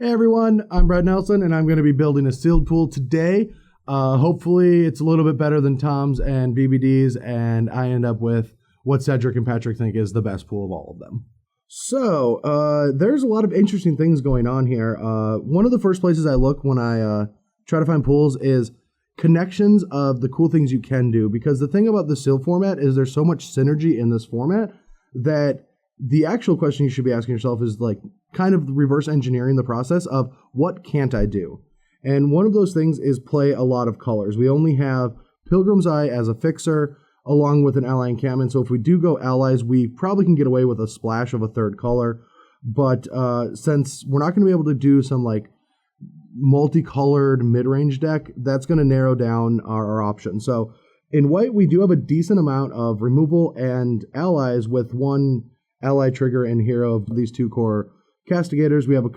Hey everyone, I'm Brett Nelson and I'm going to be building a sealed pool today. Hopefully it's a little bit better than Tom's and BBD's and I end up with what Cedric and Patrick think is the best pool of all of them. So there's a lot of interesting things going on here. One of the first places I look when I try to find pools is connections of the cool things you can do, because the thing about the sealed format is there's so much synergy in this format that the actual question you should be asking yourself is like kind of reverse engineering the process of what can't I do? And one of those things is play a lot of colors. We only have Pilgrim's Eye as a fixer along with an ally encampment. So if we do go allies, we probably can get away with a splash of a third color. But since we're not going to be able to do some like multicolored mid-range deck, that's going to narrow down our options. So in white, we do have a decent amount of removal and allies with one ally trigger and hero of these two core castigators. We have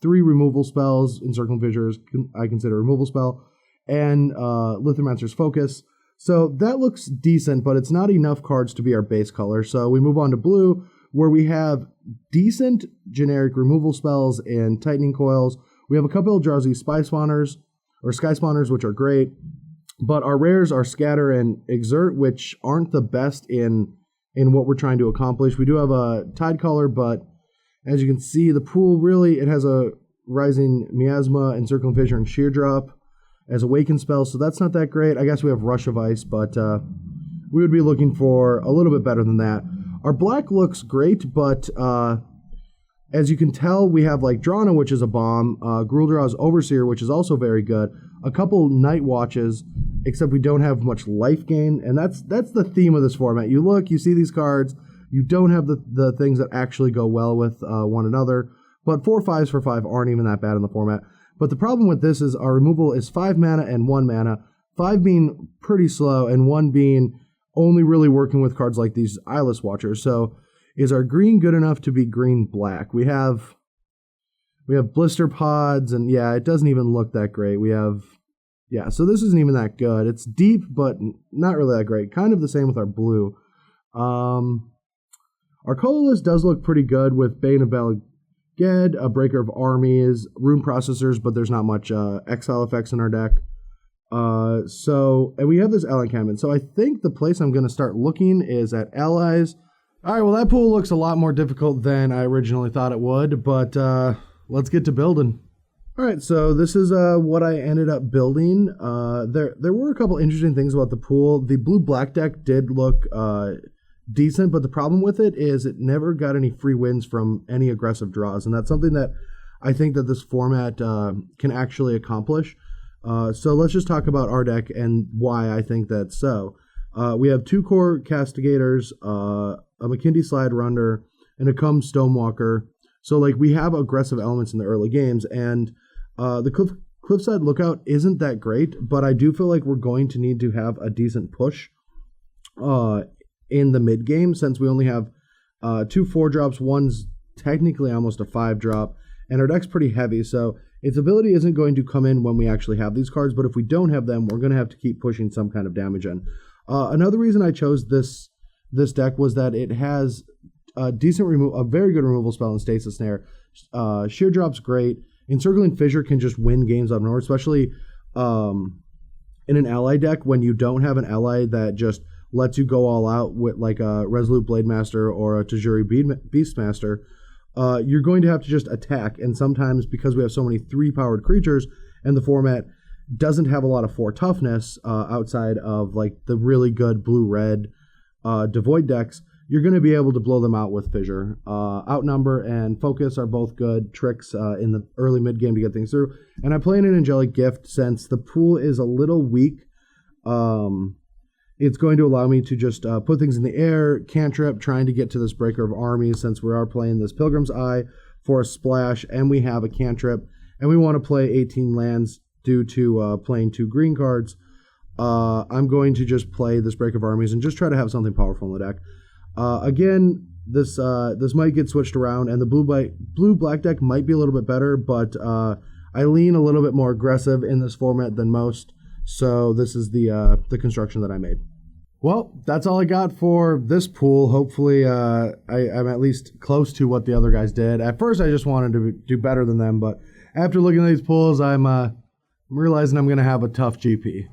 three removal spells. Encircling Fissures I consider a removal spell, and Lithomancer's Focus. So that looks decent, but it's not enough cards to be our base color. So we move on to blue, where we have decent generic removal spells and Tightening Coils. We have a couple of Eldrazi Sky Spawners, which are great, but our rares are Scatter and Exert, which aren't the best in what we're trying to accomplish. We do have a Tidecaller, but as you can see, the pool really, it has a Rising Miasma, Encircling Fissure, and Sheer Drop as Awaken spells, so that's not that great. I guess we have Rush of Ice, but we would be looking for a little bit better than that. Our black looks great, but as you can tell, we have like Drana, which is a bomb, Gruuldraw's Overseer, which is also very good, a couple Night Watches, except we don't have much life gain, and that's the theme of this format. You look, you see these cards, you don't have the things that actually go well with one another, but 4 5s for 5 aren't even that bad in the format. But the problem with this is our removal is 5 mana and 1 mana, 5 being pretty slow, and 1 being only really working with cards like these Eyeless Watchers. So is our green good enough to be green-black? We have Blister Pods, and yeah, it doesn't even look that great. So this isn't even that good. It's deep, but not really that great. Kind of the same with our blue. Our colorless does look pretty good with Bane of Bel-Ged, a Breaker of Armies, Rune Processors, but there's not much exile effects in our deck. And we have this ally encampment. So I think the place I'm going to start looking is at allies. All right, well, that pool looks a lot more difficult than I originally thought it would, but let's get to building. All right, so this is what I ended up building. There were a couple interesting things about the pool. The blue-black deck did look decent, but the problem with it is it never got any free wins from any aggressive draws, and that's something that I think that this format can actually accomplish. So let's just talk about our deck and why I think that's so. We have 2 core Castigators, a Makindi Slide Runner, and a Come Stonewalker. So like we have aggressive elements in the early games, and the Cliffside Lookout isn't that great, but I do feel like we're going to need to have a decent push in the mid game, since we only have 2 4-drops, one's technically almost a 5-drop, and our deck's pretty heavy, so its ability isn't going to come in when we actually have these cards, but if we don't have them, we're going to have to keep pushing some kind of damage in. Another reason I chose this deck was that it has a very good removal spell in Stasis Snare. Sheer Drop's great. Encircling Fissure can just win games up north, especially in an ally deck when you don't have an ally that just lets you go all out with like a Resolute Blade Master or a Tajiri Beastmaster. You're going to have to just attack, and sometimes because we have so many 3-powered creatures and the format doesn't have a lot of 4 toughness outside of like the really good blue-red Devoid decks, you're going to be able to blow them out with Fissure. Outnumber and Focus are both good tricks in the early mid-game to get things through. And I play in an Angelic Gift since the pool is a little weak. It's going to allow me to just put things in the air, cantrip, trying to get to this Breaker of Armies since we are playing this Pilgrim's Eye for a splash, and we have a cantrip, and we want to play 18 lands due to playing 2 green cards. I'm going to just play this Breaker of Armies and just try to have something powerful in the deck. Again, this might get switched around, and the blue-black deck might be a little bit better, but I lean a little bit more aggressive in this format than most, so this is the construction that I made. Well, that's all I got for this pool. Hopefully, I'm at least close to what the other guys did. At first, I just wanted to do better than them, but after looking at these pools, I'm realizing I'm going to have a tough GP.